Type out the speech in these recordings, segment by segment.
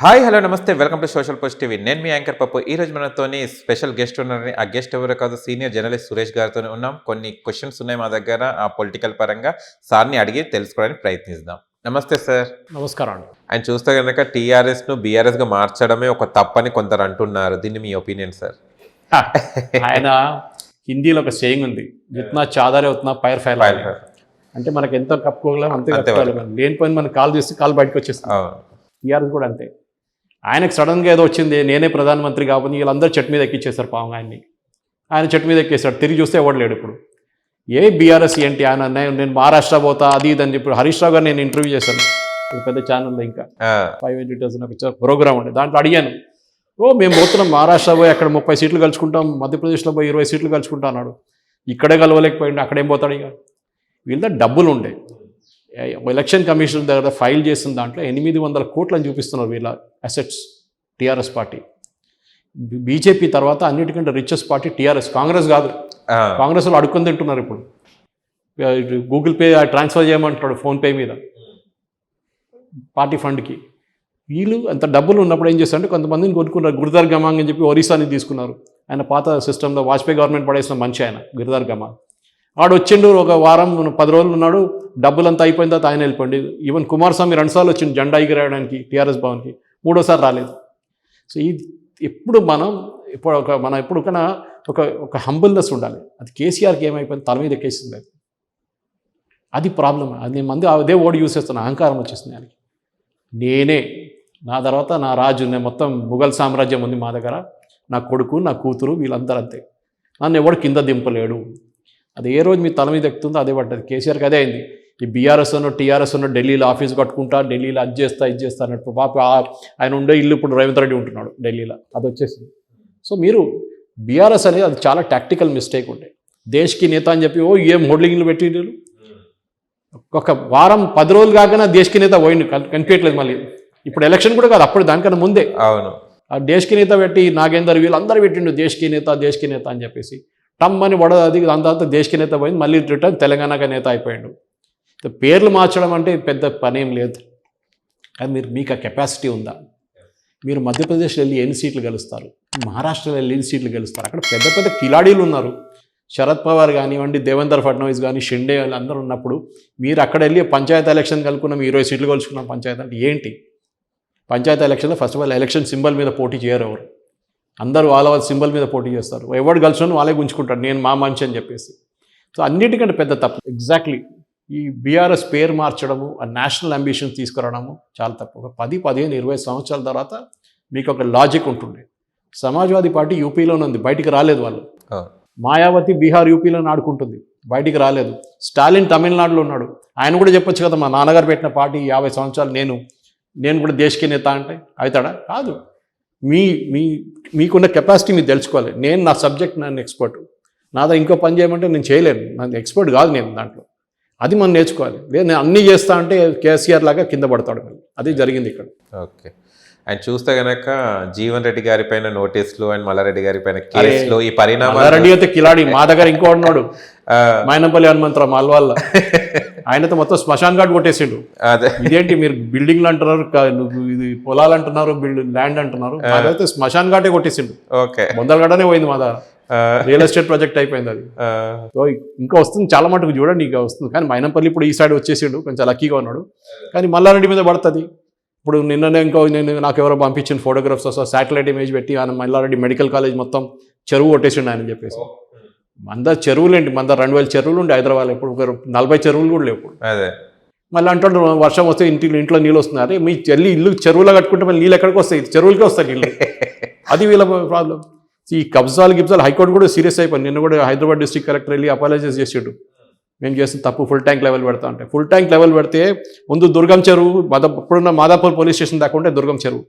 Hi hello నమస్తే welcome to social post TV. నేను మీ anchor పప్పు. ఈ రోజు మనతోని స్పెషల్ గెస్ట్ ఉన్నారని, ఆ గెస్ట్ ఎవరో కాదు, సీనియర్ జర్నలిస్ట్ సురేష్ గారితో ఉన్నాం. కొన్ని క్వశ్చన్స్ ఉన్నాయి మా దగ్గర, ఆ పొలిటికల్ పరంగా సార్ని అడిగి తెలుసుకోవడానికి ప్రయత్నిద్దాం. నమస్తే సార్. నమస్కారం అండి. ఆయన చూస్తే కనుక టీఆర్ఎస్ను బీఆర్ఎస్గా మార్చడమే ఒక తప్పని కొందరు అంటున్నారు. దీన్ని మీ ఒపీనియన్ సార్? ఆయన హిందీలో ఒక సేయింగ్ ఉంది, జిత్నా చాదరే ఉత్నా పైర్ ఫైల్. అంటే మనకి ఎంత కప్పుకోగలం అంతే కప్పుకోగలం. లేనిపోయిన మనకి కాలు తీస్తే కాలు బయటకు వచ్చేస్తాం. టీఆర్ఎస్ కూడా అంతే. ఆయనకు సడన్గా ఏదో వచ్చింది, నేనే ప్రధానమంత్రి కాబట్టి వీళ్ళందరూ చెట్టు మీద ఎక్కించేశారు పాపం ఆయన్ని. ఆయన చెట్టు మీద ఎక్కేశాడు, తిరిగి చూస్తే ఎవడలేడు ఇప్పుడు. ఏ బీఆర్ఎస్ ఏంటి ఆయన, నేను మహారాష్ట్ర పోతా అది ఇది అని చెప్పి హరీష్ రావు గారు నేను ఇంటర్వ్యూ చేశాను పెద్ద ఛానల్లో. ఇంకా 5 ఎడిటర్స్ నాకు ప్రోగ్రామ్ ఉండే, దాంట్లో అడిగాను, మేము పోతున్నాం మహారాష్ట్ర పోయి అక్కడ 30 సీట్లు కలుసుకుంటాం, మధ్యప్రదేశ్లో పోయి 20 సీట్లు కలుసుకుంటా అన్నాడు. ఇక్కడే కలవలేకపోయింది, అక్కడేం పోతాడు ఇక. వీళ్ళ డబ్బులు ఉండే ఎలక్షన్ కమిషన్ దగ్గర ఫైల్ చేసిన దాంట్లో 800 కోట్లని చూపిస్తున్నారు వీళ్ళ అసెట్స్. టీఆర్ఎస్ పార్టీ బీజేపీ తర్వాత అన్నిటికంటే రిచెస్ట్ పార్టీ టీఆర్ఎస్, కాంగ్రెస్ కాదు. కాంగ్రెస్లో అడుక్కొని తింటున్నారు ఇప్పుడు. గూగుల్ పే ట్రాన్స్ఫర్ చేయమంటున్నాడు ఫోన్పే మీద పార్టీ ఫండ్కి. వీళ్ళు అంత డబ్బులు ఉన్నప్పుడు ఏం చేస్తారంటే కొంతమందిని కొనుక్కున్నారు. గిరిధర్ గమాంగ్ అని చెప్పి ఒరిస్సాని తీసుకున్నారు. ఆయన పాత సిస్టంలో వాజ్పేయి గవర్నమెంట్ పడేసిన మంచి ఆయన గిరిధర్ గమాంగ్. వాడు వచ్చిండు, ఒక వారం 10 రోజులు ఉన్నాడు, డబ్బులంతా అయిపోయిన తర్వాత ఆయన వెళ్ళిపోండి. ఈవెన్ కుమారస్వామి 2 సార్లు వచ్చిండు జెండా ఎగిరేయడానికి టీఆర్ఎస్ భవన్కి, 3వ సారి రాలేదు. సో ఇది ఎప్పుడు మనం ఎప్పుడుకైనా ఒక హంబుల్నెస్ ఉండాలి. అది కేసీఆర్కి ఏమైపోయింది, తల మీద ఎక్కేసింది. అది ప్రాబ్లం. అది మంది అదే ఓడి యూస్ చేస్తున్న అహంకారం వచ్చేసింది ఆయనకి. నేనే, నా తర్వాత నా రాజు, నేను మొత్తం ముఘల్ సామ్రాజ్యం ఉంది మా దగ్గర, నా కొడుకు నా కూతురు వీళ్ళందరూ అంతే, నన్ను ఎవడు కింద దింపలేడు. అది ఏ రోజు మీ తల మీద ఎక్కుతుందో అదే పడ్డది. కేసీఆర్కి అదే అయింది. ఈ బీఆర్ఎస్ అన్నో టీఆర్ఎస్ అన్నో ఢిల్లీలో ఆఫీస్ కట్టుకుంటా, ఢిల్లీలో అది చేస్తా ఇది చేస్తా అన్నట్టు పాప ఆయన ఉండే ఇల్లు ఇప్పుడు రేవంత్ రెడ్డి ఉంటున్నాడు ఢిల్లీలో, అది వచ్చేసింది. సో మీరు బీఆర్ఎస్ అనేది అది చాలా టాక్టికల్ మిస్టేక్ ఉండే. దేశ్కి నేత అని చెప్పి ఏం హోర్డింగ్లు పెట్టి ఒక వారం 10 రోజులు కాకనే దేశ్కి నేత పోయింది, కనిపించట్లేదు. మళ్ళీ ఇప్పుడు ఎలక్షన్ కూడా కాదు, అప్పుడు దానికన్నా ముందే అవును ఆ దేశ్కి నేత పెట్టి నాగేందర్ వీళ్ళందరూ పెట్టిండు దేశ్కి నేత అని చెప్పేసి. టమ్ అని అది అంత దేశకి నేత పోయింది, మళ్ళీ రిటర్న్ తెలంగాణగా నేత అయిపోయాడు. పేర్లు మార్చడం అంటే పెద్ద పనేం లేదు. అది మీకు ఆ కెపాసిటీ ఉందా? మీరు మధ్యప్రదేశ్లో వెళ్ళి ఎన్ని సీట్లు గెలుస్తారు, మహారాష్ట్రలో వెళ్ళి ఎన్ని సీట్లు గెలుస్తారు? అక్కడ పెద్ద పెద్ద కిలాడీలు ఉన్నారు. శరద్ పవార్ కానివ్వండి, దేవేంద్ర ఫడ్నవీస్ కానీ, షిండే వాళ్ళు అందరూ ఉన్నప్పుడు మీరు అక్కడ వెళ్ళి పంచాయతీ ఎలక్షన్ కలుపుకున్నాం, 20 సీట్లు కలుసుకున్నాం పంచాయతీ అంటే ఏంటి? పంచాయతీ ఎలక్షన్లో first of all election symbol మీద పోటీ చేయరు ఎవరు. అందరూ వాళ్ళ సింబల్ మీద పోటీ చేస్తారు. ఎవడు కలిసిన వాళ్ళే గుంజుకుంటాడు, నేను మా మంచి అని చెప్పేసి. సో అన్నిటికంటే పెద్ద తప్పు ఎగ్జాక్ట్లీ ఈ బీఆర్ఎస్ పేరు మార్చడము, ఆ నేషనల్ అంబిషన్స్ తీసుకురావడము చాలా తప్పు. ఒక 10, 15, 20 సంవత్సరాల తర్వాత మీకు ఒక లాజిక్ ఉంటుంది. సమాజ్వాదీ పార్టీ యూపీలోనే ఉంది, బయటికి రాలేదు వాళ్ళు. మాయావతి బీహార్ యూపీలో ఆడుకుంటుంది, బయటికి రాలేదు. స్టాలిన్ తమిళనాడులో ఉన్నాడు, ఆయన కూడా చెప్పొచ్చు కదా, మా నాన్నగారు పెట్టిన పార్టీ 50 సంవత్సరాలు నేను కూడా దేశకి నేత అంటే అవుతాడా? కాదు. మీకున్న కెపాసిటీ మీరు తెలుసుకోవాలి. నా సబ్జెక్ట్, నన్ను ఎక్స్పర్ట్, నాదో ఇంకో పని చేయమంటే నేను చేయలేను, నన్ను ఎక్స్పర్ట్ కాదు నేను దాంట్లో. అది మనం నేర్చుకోవాలి. లేదు నేను అన్నీ చేస్తా అంటే కేసీఆర్ లాగా కింద పడతాడు. అది జరిగింది ఇక్కడ. ఓకే. ఆయన చూస్తే కనుక జీవన్ రెడ్డి గారి పైన నోటీసులు అండ్ మల్లారెడ్డి గారి పైన కేసులు, ఈ పరిణామాలు. మల్లారెడ్డి అయితే కిలాడి, మా దగ్గర ఇంకో ఉన్నాడు మైనంపల్లి హనుమంతరావు మాల్వాళ్ళ, ఆయనతో మొత్తం శ్మశాన్ ఘాట్ కొట్టేసిండు. ఇదేంటి మీరు బిల్డింగ్లు అంటున్నారు, ఇది పొలాలు అంటున్నారు, ల్యాండ్ అంటున్నారు, అదైతే శ్మశాన్ ఘాటే కొట్టేసిండు. ఓకే, మొదలుగడనే పోయింది మా దగ్గర, రియల్ ఎస్టేట్ ప్రాజెక్ట్ అయిపోయింది అది. సో ఇంకా వస్తుంది చాలా మటుకు, చూడండి ఇంకా వస్తుంది. కానీ మైనంపల్లి ఇప్పుడు ఈ సైడ్ వచ్చేసిండు, కొంచెం లక్కీగా ఉన్నాడు. కానీ మల్లారెడ్డి మీద పడుతుంది. ఇప్పుడు నిన్ననే నాకు ఎవరో పంపించిన ఫోటోగ్రాఫ్స్ వస్తా, శాటిలైట్ ఇమేజ్ పెట్టి ఆయన మల్లారెడ్డి మెడికల్ కాలేజ్ మొత్తం చెరువు కొట్టేసిండు ఆయన చెప్పేసి. మంద చెరువులు ఏంటి, 2000 చెరువులు ఉండే హైదరాబాద్, ఇప్పుడు 40 చెరువులు కూడా లేవు ఇప్పుడు. మళ్ళీ అంటాడు వర్షం వస్తే ఇంట్లో నీళ్ళు వస్తున్నారు. మీ ఇల్లు చెరువులో కట్టుకుంటే మళ్ళీ నీళ్ళు ఎక్కడికి వస్తాయి? చెరువులకే వస్తాయి నీళ్ళు. అది వీళ్ళ ప్రాబ్లం. ఈ గిబ్జాలు హైకోర్టు కూడా సీరియస్ అయిపోయింది. నిన్న కూడా హైదరాబాద్ డిస్ట్రిక్ట్ కలెక్టర్ వెళ్ళి అపాలజైజ్ చేసాడు, మేము చేసిన తప్పు, ఫుల్ ట్యాంక్ లెవెల్ పెడతా అంటే. ఫుల్ ట్యాంక్ లెవెల్ పెడితే ముందు దుర్గం చెరువు, ఇప్పుడున్న మాదాపూర్ పోలీస్ స్టేషన్ దాకా ఉంటే దుర్గం చెరువు.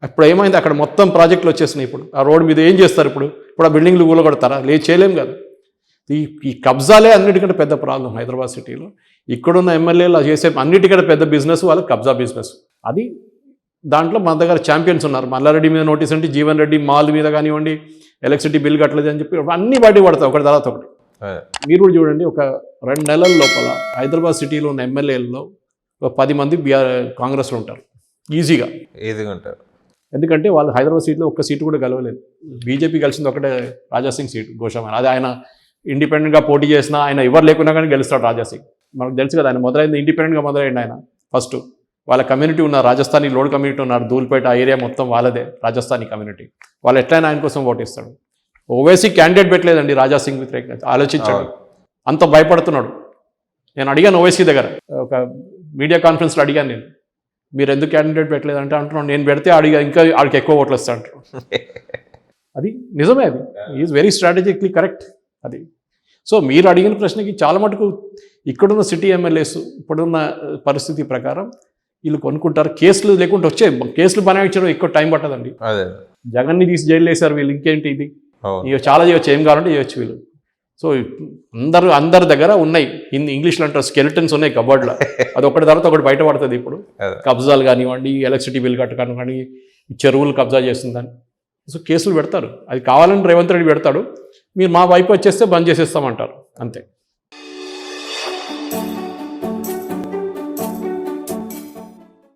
ఇప్పుడు ఏమైంది, అక్కడ మొత్తం ప్రాజెక్టులు వచ్చేసినాయి. ఇప్పుడు ఆ రోడ్డు మీద ఏం చేస్తారు? ఇప్పుడు ఆ బిల్డింగ్లు కూలగొడతారా? చేయలేం కదా. ఈ కబ్జాలే అన్నిటికంటే పెద్ద ప్రాబ్లం హైదరాబాద్ సిటీలో. ఇక్కడున్న ఎమ్మెల్యేలు చేసే అన్నిటికంటే పెద్ద బిజినెస్ వాళ్ళకి కబ్జా బిజినెస్. అది దాంట్లో మన దగ్గర ఛాంపియన్స్ ఉన్నారు. మల్లారెడ్డి మీద నోటీస్ అంటే జీవన్ రెడ్డి మాల్ మీద కానివ్వండి, ఎలక్ట్రిసిటీ బిల్ కట్టలేదు అని చెప్పి అన్ని బయట పడతాయి ఒకటి తర్వాత ఒకటి. మీరు కూడా చూడండి, ఒక 2 నెలల లోపల హైదరాబాద్ సిటీలో ఉన్న ఎమ్మెల్యేలలో 10 మంది కాంగ్రెస్లో ఉంటారు. ఈజీగా. ఉంటారు. ఎందుకంటే వాళ్ళు హైదరాబాద్ సీట్లో ఒక్క సీటు కూడా గెలవలేదు. బీజేపీ గెలిచింది ఒకటే రాజాసింగ్ సీటు గోషామహల్. అది ఆయన ఇండిపెండెంట్గా పోటీ చేసినా ఆయన ఎవరు లేకున్నా కానీ గెలుస్తాడు రాజాసింగ్. మనకు తెలుసు కదా, ఆయన మొదలైంది ఇండిపెండెంట్గా మొదలైంది. ఆయన ఫస్ట్ వాళ్ళ కమ్యూనిటీ ఉన్నారు, రాజస్థానీ లోడ్ కమ్యూనిటీ ఉన్నారు, ధూల్పేట ఆ ఏరియా మొత్తం వాళ్ళదే రాజస్థానీ కమ్యూనిటీ. వాళ్ళు ఎట్లయినా ఆయన కోసం ఓటేస్తాడు. ఓవైసీ క్యాండిడేట్ పెట్టలేదండి రాజాసింగ్ వ్యతిరేకంగా. ఆలోచించాడు, అంత భయపడుతున్నాడు. నేను అడిగాను ఓవైసీ దగ్గర, ఒక మీడియా కాన్ఫరెన్స్లో అడిగాను నేను, మీరు ఎందుకు క్యాండిడేట్ పెట్టలేదంటే అంటున్నాడు, నేను పెడితే ఇంకా ఆడికి ఎక్కువ ఓట్లు వస్తాయి అంటారు. అది నిజమే, అది ఈజ్ వెరీ స్ట్రాటజిక్లీ కరెక్ట్ అది. సో మీరు అడిగిన ప్రశ్నకి చాలా మటుకు ఇక్కడున్న సిటీ ఎమ్మెల్యేస్ ఇప్పుడున్న పరిస్థితి ప్రకారం వీళ్ళు కొనుక్కుంటారు. కేసులు లేకుంటే వచ్చే కేసులు బనాయించడం ఎక్కువ టైం పట్టదండి. జగన్ని తీసి జైలు వేశారు వీళ్ళు, ఇంకేంటి ఇది, ఇక చాలా చేయొచ్చు, ఏం కావాలంటే చేయొచ్చు వీళ్ళు. సో అందరి దగ్గర ఉన్నాయి, ఇంగ్లీష్లో అంటారు స్కెలిటన్స్ ఉన్నాయి కబోర్డ్లో. అది ఒకటి తర్వాత ఒకటి బయట పడుతుంది. ఇప్పుడు కబ్జాలు కానివ్వండి, ఎలక్ట్రిసిటీ బిల్ కట్ట కానివ్వండి, చెరువులు కబ్జా చేస్తుందని. సో కేసులు పెడతారు, అది కావాలని రేవంత్ రెడ్డి పెడతాడు, మీరు మా వైపు వచ్చేస్తే బంద్ చేసేస్తామంటారు, అంతే.